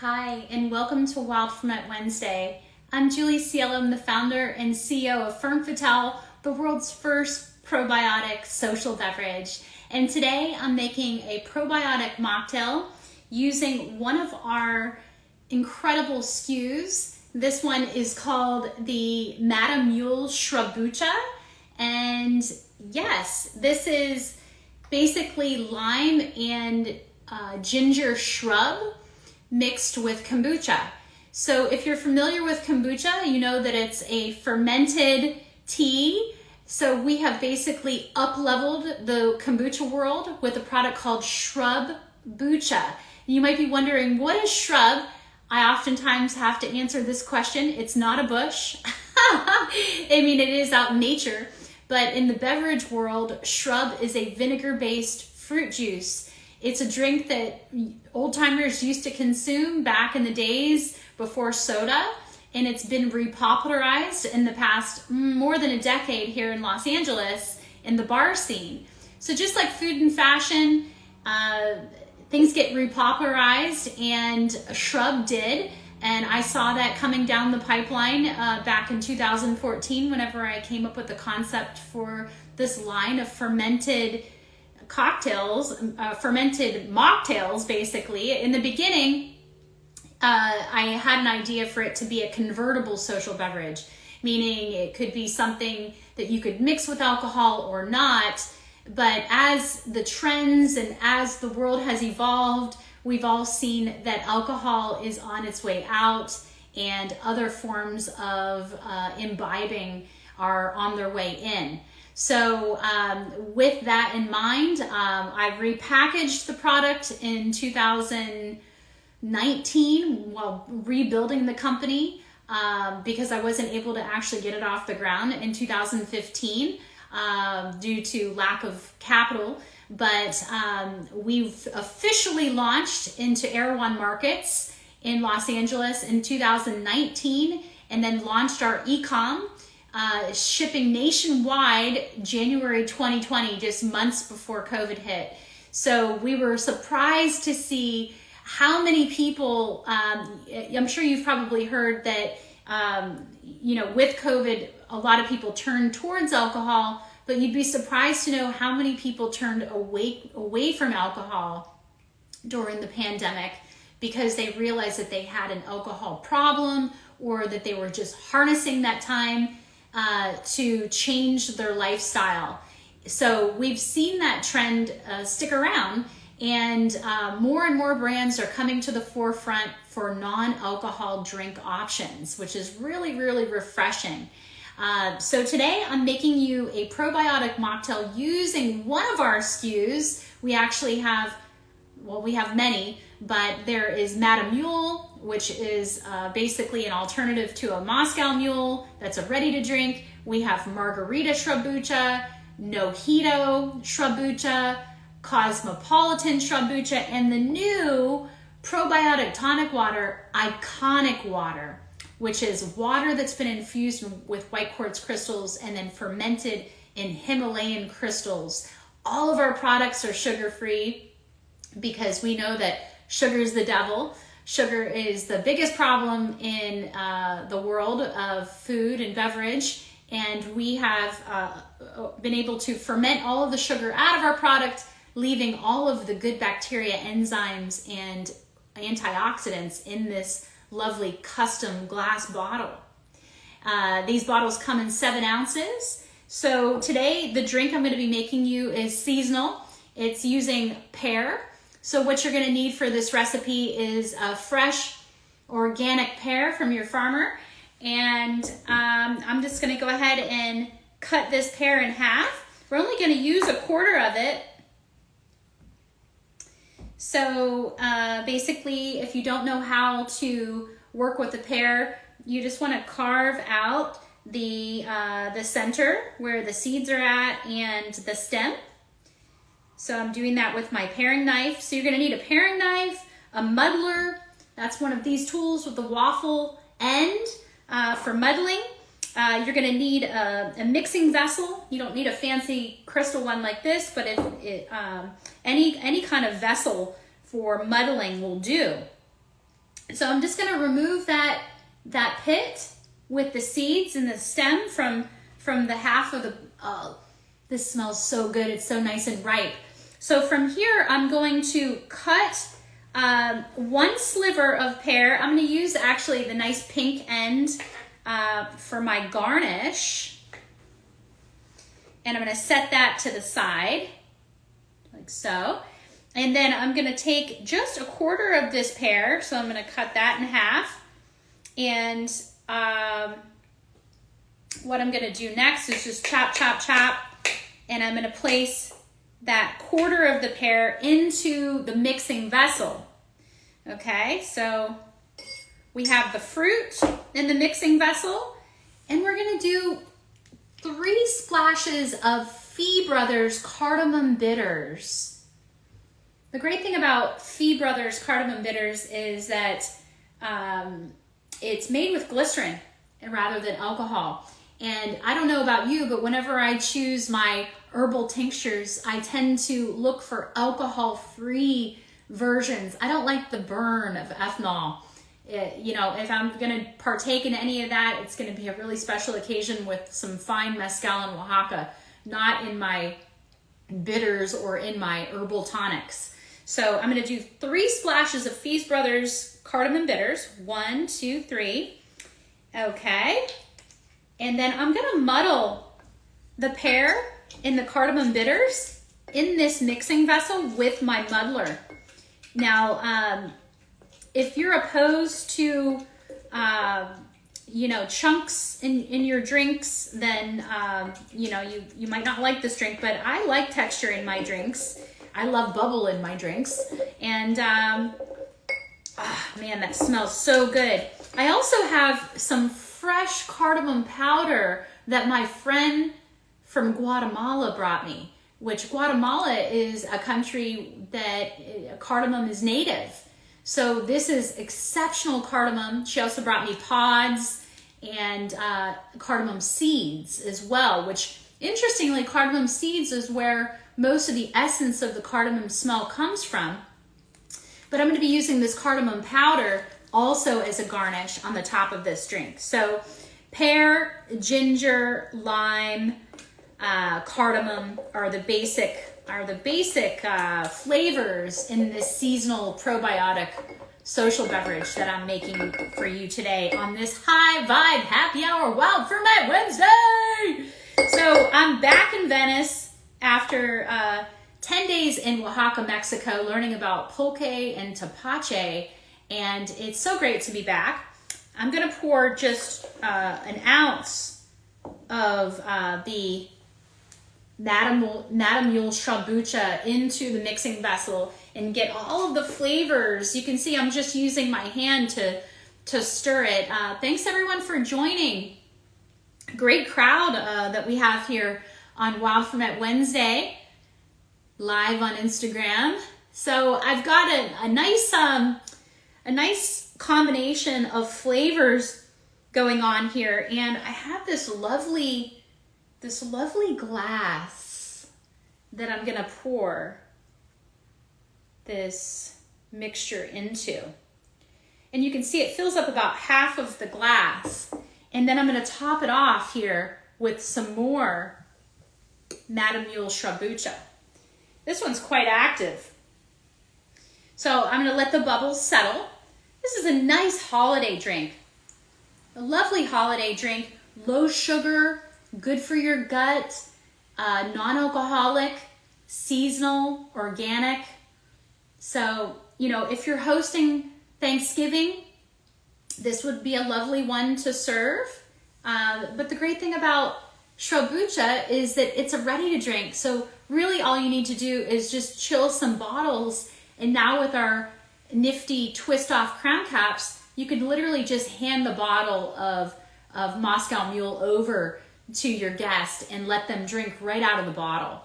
Hi, and welcome to Wild Ferment Wednesday. I'm Julie Cielo. I'm the founder and CEO of Ferme Fatale, the world's first probiotic social beverage. And today I'm making a probiotic mocktail using one of our incredible SKUs. This one is called the Madame Mule Shrubbucha. And yes, this is basically lime and ginger shrub mixed with kombucha. So if you're familiar with kombucha, you know that it's a fermented tea. So we have basically up-leveled the kombucha world with a product called Shrubbucha. You might be wondering, what is shrub? I oftentimes have to answer this question. It's not a bush. I mean, it is out in nature, but in the beverage world, shrub is a vinegar-based fruit juice. It's a drink that old-timers used to consume back in the days before soda, and it's been repopularized in the past more than a decade here in Los Angeles in the bar scene. So just like food and fashion, things get repopularized, and shrub did, and I saw that coming down the pipeline back in 2014 whenever I came up with the concept for this line of fermented cocktails, fermented mocktails, basically. In the beginning, I had an idea for it to be a convertible social beverage, meaning it could be something that you could mix with alcohol or not. But as the trends and as the world has evolved, we've all seen that alcohol is on its way out and other forms of imbibing are on their way in. So with that in mind, I repackaged the product in 2019 while rebuilding the company because I wasn't able to actually get it off the ground in 2015 due to lack of capital. But we've officially launched into Erewhon markets in Los Angeles in 2019 and then launched our e-com. Shipping nationwide January 2020, just months before COVID hit. So we were surprised to see how many people, I'm sure you've probably heard that, with COVID, a lot of people turned towards alcohol, but you'd be surprised to know how many people turned away from alcohol during the pandemic because they realized that they had an alcohol problem or that they were just harnessing that time to change their lifestyle. So we've seen that trend stick around, and more brands are coming to the forefront for non-alcohol drink options, which is really, really refreshing. So today I'm making you a probiotic mocktail using one of our SKUs. We actually have, we have many, but there is Madame Mule, which is basically an alternative to a Moscow Mule that's a ready to drink. We have Margarita Shrubbucha, Mojito Shrubbucha, Cosmopolitan Shrubbucha, and the new probiotic tonic water, Iconic Water, which is water that's been infused with white quartz crystals and then fermented in Himalayan crystals. All of our products are sugar-free because we know that sugar is the devil. Sugar is the biggest problem in the world of food and beverage, and we have been able to ferment all of the sugar out of our product, leaving all of the good bacteria, enzymes, and antioxidants in this lovely custom glass bottle. These bottles come in 7 ounces. So today, the drink I'm going to be making you is seasonal. It's using Pear. So what you're going to need for this recipe is a fresh organic pear from your farmer. And I'm just going to go ahead and cut this pear in half. We're only going to use 1/4 of it. So basically, if you don't know how to work with the pear, you just want to carve out the center where the seeds are at and the stem. So I'm doing that with my paring knife. So you're going to need a paring knife, a muddler. That's one of these tools with the waffle end for muddling. You're going to need a mixing vessel. You don't need a fancy crystal one like this, but any kind of vessel for muddling will do. So I'm just gonna remove that pit with the seeds and the stem from the half of the, this smells so good. It's so nice and ripe. So from here, I'm going to cut one sliver of pear. I'm going to use actually the nice pink end for my garnish. And I'm going to set that to the side, like so. And then I'm going to take just a quarter of this pear. So I'm going to cut that in half. And what I'm going to do next is just chop, chop, chop. And I'm going to place that quarter of the pear into the mixing vessel. Okay, so we have the fruit in the mixing vessel, and we're gonna do 3 splashes of Fee Brothers Cardamom Bitters. The great thing about Fee Brothers Cardamom Bitters is that it's made with glycerin rather than alcohol. And I don't know about you, but whenever I choose my herbal tinctures, I tend to look for alcohol-free versions. I don't like the burn of ethanol. You know, if I'm going to partake in any of that, it's going to be a really special occasion with some fine mezcal in Oaxaca, not in my bitters or in my herbal tonics. So I'm going to do 3 splashes of Fee Brothers Cardamom Bitters. 1, 2, 3. Okay. And then I'm going to muddle the pear in the cardamom bitters in this mixing vessel with my muddler. Now, if you're opposed to, you know, chunks in your drinks, then, you know, you might not like this drink, but I like texture in my drinks. I love bubble in my drinks. And, man, that smells so good. I also have some fresh cardamom powder that my friend from Guatemala brought me, which Guatemala is a country that cardamom is native. So this is exceptional cardamom. She also brought me pods and cardamom seeds as well, which interestingly, cardamom seeds is where most of the essence of the cardamom smell comes from. But I'm going to be using this cardamom powder also as a garnish on the top of this drink. So pear, ginger, lime, cardamom are the basic flavors in this seasonal probiotic social beverage that I'm making for you today on this high vibe happy hour Wild Ferment Wednesday. So I'm back in Venice after 10 days in Oaxaca, Mexico, learning about pulque and tepache, and it's so great to be back. I'm gonna pour just an ounce of the Nadamule Shambucha into the mixing vessel and get all of the flavors. You can see I'm just using my hand to stir it. Thanks everyone for joining. Great crowd that we have here on Wild Ferment Wednesday, live on Instagram. So I've got a nice combination of flavors going on here, and I have this lovely glass that I'm gonna pour this mixture into. And you can see it fills up about half of the glass. And then I'm gonna top it off here with some more Nadamule Shambucha. This one's quite active. So I'm gonna let the bubbles settle. This is a nice holiday drink. A lovely holiday drink, low sugar, good for your gut, non-alcoholic, seasonal, organic. So, you know, if you're hosting Thanksgiving, this would be a lovely one to serve. But the great thing about Shambucha is that it's a ready to drink. So really all you need to do is just chill some bottles. And now with our nifty twist off crown caps, you could literally just hand the bottle of Moscow Mule over to your guest and let them drink right out of the bottle.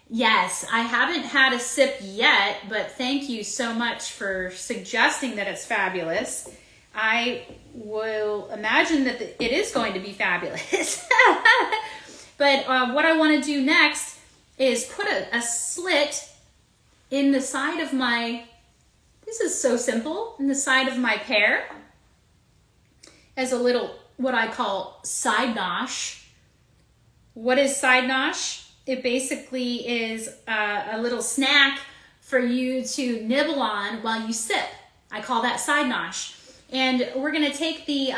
Yes, I haven't had a sip yet, but thank you so much for suggesting that it's fabulous. I will imagine that it is going to be fabulous. But what I want to do next is put a slit in the side of my This is so simple. And the side of my pear as a little, what I call side nosh. What is side nosh? It basically is a little snack for you to nibble on while you sip. I call that side nosh. And we're gonna take the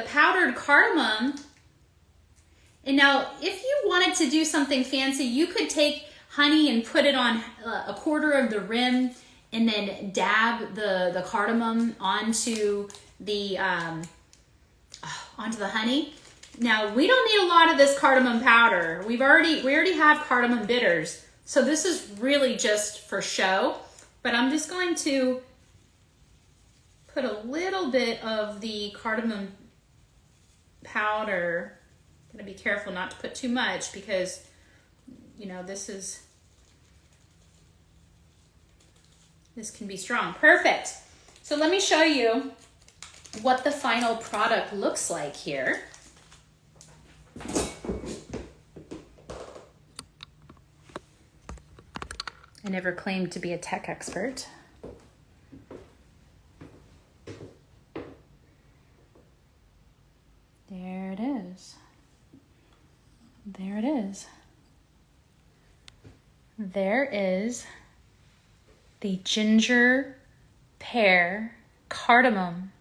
powdered cardamom. And now, if you wanted to do something fancy, you could take honey and put it on a quarter of the rim and then dab the cardamom onto the honey. Now, we don't need a lot of this cardamom powder. We already have cardamom bitters. So this is really just for show, but I'm just going to put a little bit of the cardamom powder. I'm gonna be careful not to put too much because, you know, this can be strong. Perfect. So let me show you what the final product looks like here. I never claimed to be a tech expert. There it is. There it is. There is the ginger, pear, cardamom.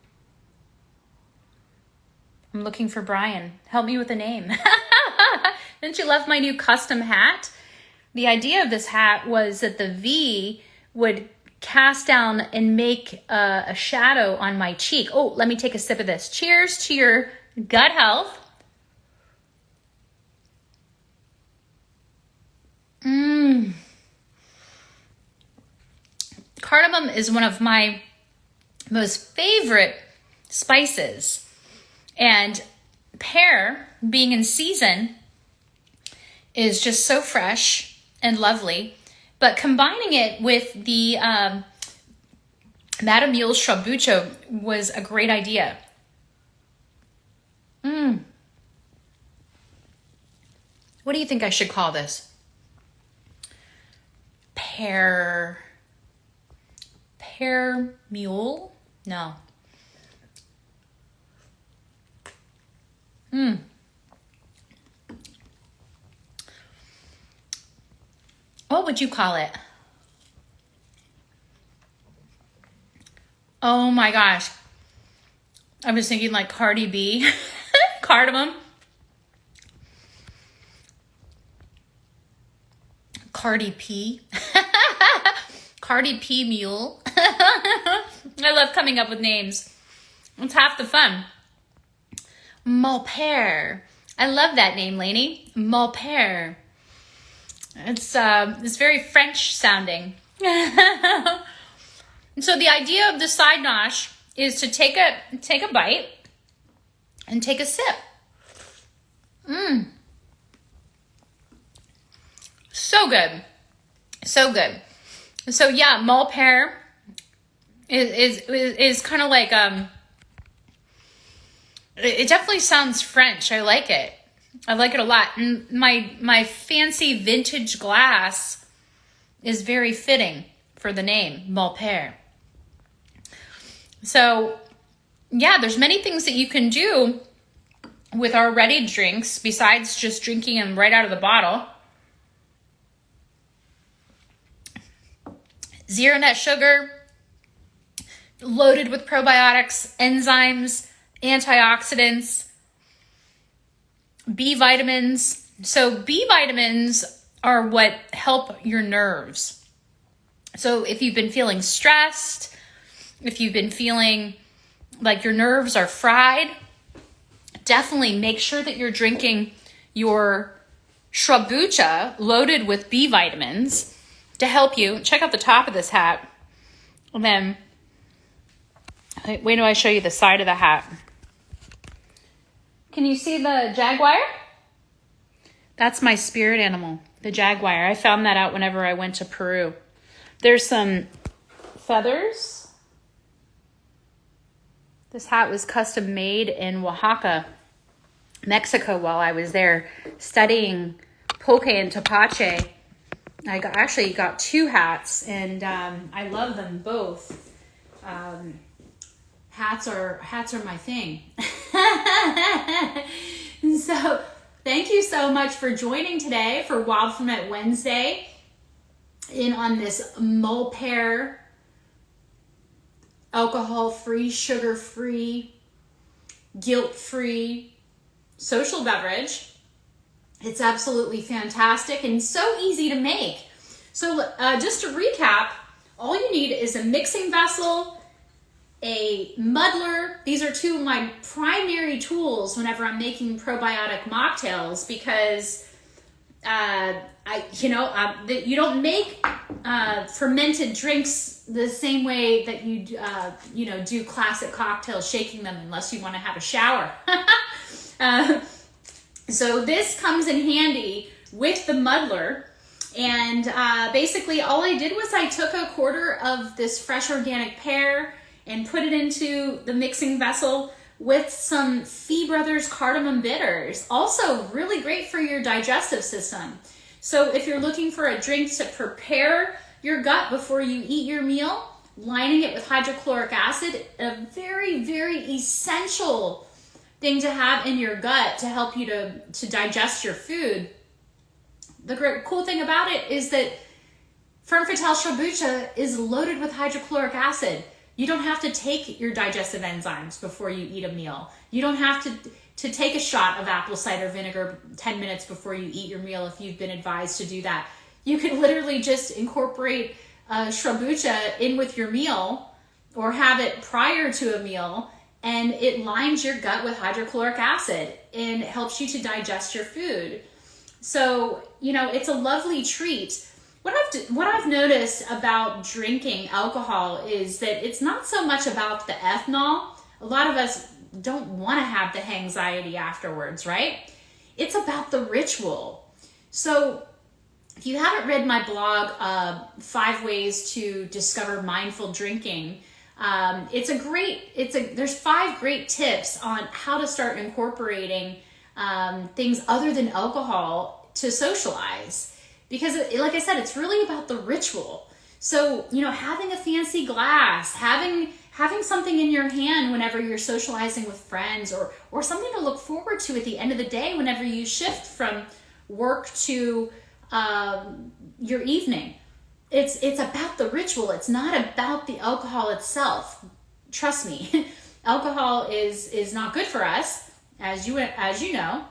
I'm looking for Brian. Help me with a name. Didn't you love my new custom hat? The idea of this hat was that the V would cast down and make a shadow on my cheek. Oh, let me take a sip of this. Cheers to your gut health. Cardamom is one of my most favorite spices. And pear, being in season, is just so fresh and lovely. But combining it with the Madame Mule's Sriracha was a great idea. What do you think I should call this? Pear mule? No. What would you call it? Oh my gosh. I was thinking like Cardi B. Cardamom. Cardi P. Cardi P mule. I love coming up with names. It's half the fun. Pear. I love that name, Lainey. Pear. It's very French sounding. And so the idea of the side nosh is to take a bite and take a sip. So good. So good. So yeah, pear is kind of like it definitely sounds French. I like it. I like it a lot. And my fancy vintage glass is very fitting for the name, Pear. So yeah, there's many things that you can do with our ready drinks besides just drinking them right out of the bottle. Zero net sugar, loaded with probiotics, enzymes, antioxidants, B vitamins. So B vitamins are what help your nerves. So if you've been feeling stressed, if you've been feeling like your nerves are fried, definitely make sure that you're drinking your sriracha loaded with B vitamins to help you. Check out the top of this hat. And then, wait till I show you the side of the hat. Can you see the jaguar? That's my spirit animal, the jaguar. I found that out whenever I went to Peru. There's some feathers. This hat was custom made in Oaxaca, Mexico, while I was there studying poke and tepache actually got two hats, and I love them both. Hats are my thing. So thank you so much for joining today for Wild Ferment Wednesday in on this mull pear, alcohol-free, sugar-free, guilt-free social beverage. It's absolutely fantastic and so easy to make. So just to recap, all you need is a mixing vessel, a muddler. These are two of my primary tools whenever I'm making probiotic mocktails, because you don't make fermented drinks the same way that you do classic cocktails, shaking them, unless you want to have a shower. So this comes in handy with the muddler. And basically all I did was I took a quarter of this fresh organic pear and put it into the mixing vessel with some Fee Brothers cardamom bitters. Also really great for your digestive system. So if you're looking for a drink to prepare your gut before you eat your meal, lining it with hydrochloric acid, a very, very essential thing to have in your gut to help you to digest your food. The great cool thing about it is that Ferme Fatale Sriracha is loaded with hydrochloric acid. You don't have to take your digestive enzymes before you eat a meal. You don't have to take a shot of apple cider vinegar 10 minutes before you eat your meal if you've been advised to do that. You can literally just incorporate sriracha in with your meal or have it prior to a meal, and it lines your gut with hydrochloric acid and helps you to digest your food. So, it's a lovely treat. What I've noticed about drinking alcohol is that it's not so much about the ethanol. A lot of us don't want to have the anxiety afterwards, right? It's about the ritual. So if you haven't read my blog, 5 Ways to Discover Mindful Drinking, there's 5 great tips on how to start incorporating things other than alcohol to socialize. Because like I said, it's really about the ritual. So, having a fancy glass, having something in your hand whenever you're socializing with friends, or something to look forward to at the end of the day whenever you shift from work to your evening. It's about the ritual. It's not about the alcohol itself. Trust me, alcohol is not good for us, as you know.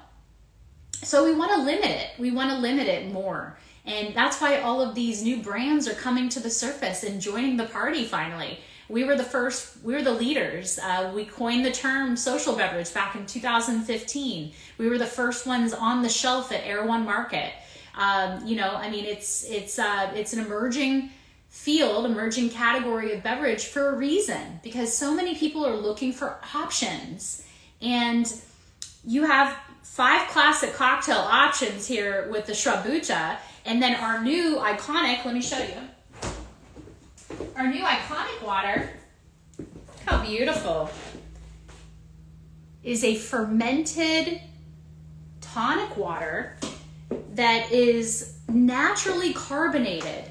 So we want to limit it. We want to limit it more. And that's why all of these new brands are coming to the surface and joining the party finally. We were the leaders. We coined the term social beverage back in 2015. We were the first ones on the shelf at Air One Market. It's an emerging field, emerging category of beverage for a reason, because so many people are looking for options. And you have 5 classic cocktail options here with the Sriracha, and then our new iconic, let me show you. Our new iconic water, how beautiful, is a fermented tonic water that is naturally carbonated.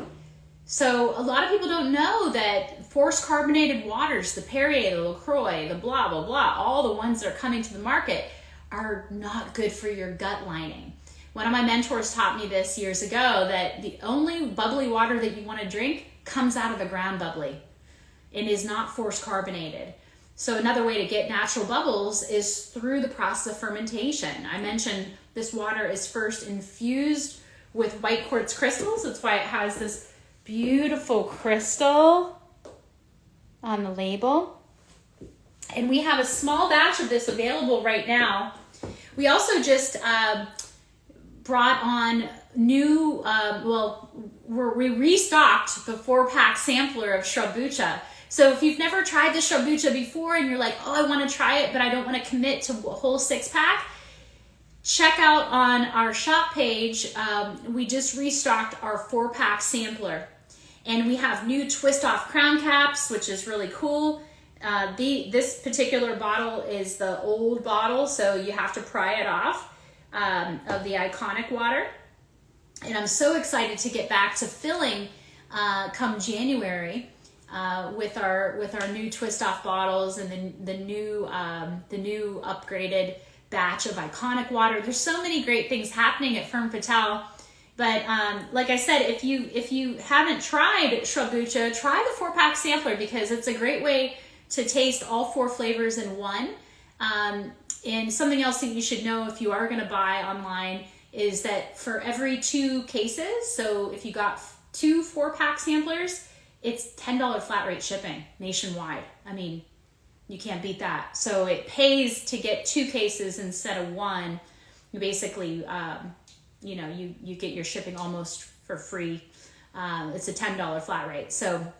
So a lot of people don't know that forced carbonated waters, the Perrier, the LaCroix, the blah, blah, blah, all the ones that are coming to the market are not good for your gut lining. One of my mentors taught me this years ago, that the only bubbly water that you want to drink comes out of the ground bubbly and is not forced carbonated. So another way to get natural bubbles is through the process of fermentation. I mentioned this water is first infused with white quartz crystals. That's why it has this beautiful crystal on the label. And we have a small batch of this available right now. We also just brought on new, we restocked the 4-pack sampler of Sriracha. So if you've never tried the Sriracha before and you're like, oh, I want to try it, but I don't want to commit to a whole 6-pack, check out on our shop page. We just restocked our 4-pack sampler. And we have new twist-off crown caps, which is really cool. This particular bottle is the old bottle, so you have to pry it off of the iconic water. And I'm so excited to get back to filling come January with our new twist off bottles and the new upgraded batch of iconic water. There's so many great things happening at Ferm Fatale. But like I said, if you haven't tried Shrubbucha, try the 4-pack sampler, because it's a great way to taste all 4 flavors in one. And something else that you should know if you are going to buy online is that for every 2 cases, so if you got 2 4-pack samplers, it's $10 flat rate shipping nationwide. I mean, you can't beat that. So it pays to get 2 cases instead of 1. You basically, you get your shipping almost for free. It's a $10 flat rate. So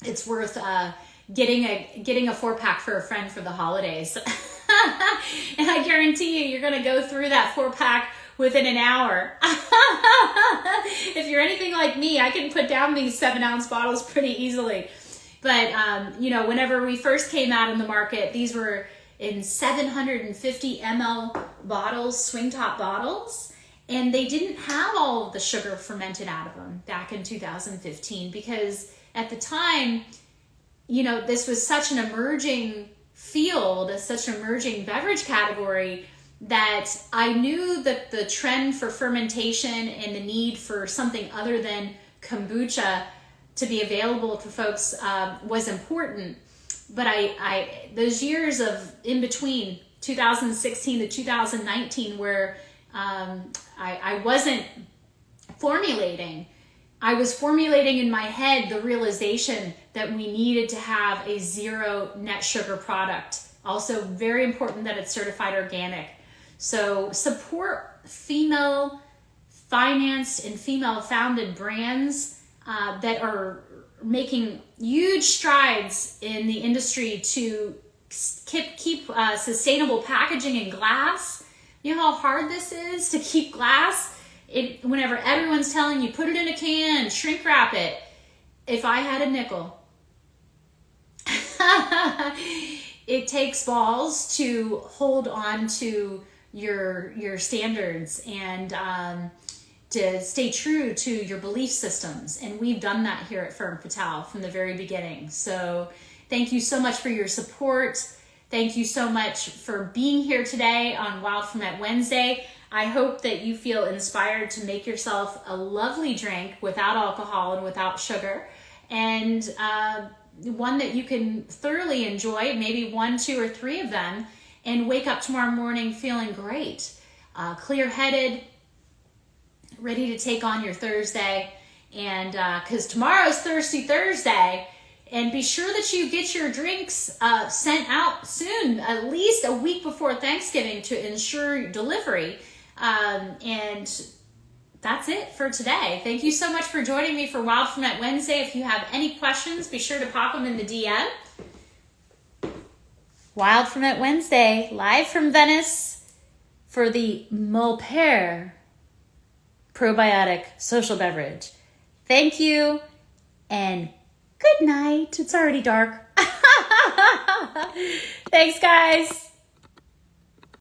it's worth getting a 4-pack for a friend for the holidays. And I guarantee you're going to go through that 4-pack within an hour. If you're anything like me, I can put down these 7-ounce bottles pretty easily. But, whenever we first came out in the market, these were in 750 ml bottles, swing top bottles, and they didn't have all of the sugar fermented out of them back in 2015, because at the time, this was such an emerging field, such an emerging beverage category, that I knew that the trend for fermentation and the need for something other than kombucha to be available to folks was important. But I those years of in between 2016 to 2019 where I wasn't formulating, I was formulating in my head the realization that we needed to have a 0 net sugar product. Also very important that it's certified organic. So support female financed and female founded brands that are making huge strides in the industry to keep sustainable packaging in glass. You know how hard this is to keep glass? Whenever everyone's telling you, put it in a can, shrink wrap it. If I had a nickel, it takes balls to hold on to your standards and to stay true to your belief systems. And we've done that here at Ferm Fatale from the very beginning. So thank you so much for your support. Thank you so much for being here today on Wild Ferment Wednesday. I hope that you feel inspired to make yourself a lovely drink without alcohol and without sugar, and one that you can thoroughly enjoy, maybe 1, 2, or 3 of them, and wake up tomorrow morning feeling great, clear-headed, ready to take on your Thursday. And because tomorrow's Thirsty Thursday, and be sure that you get your drinks sent out soon, at least a week before Thanksgiving, to ensure delivery. And that's it for today. Thank you so much for joining me for Wild Ferment Wednesday. If you have any questions, be sure to pop them in the DM. Wild Ferment Wednesday, live from Venice for the Pear probiotic social beverage. Thank you, and good night. It's already dark. Thanks, guys.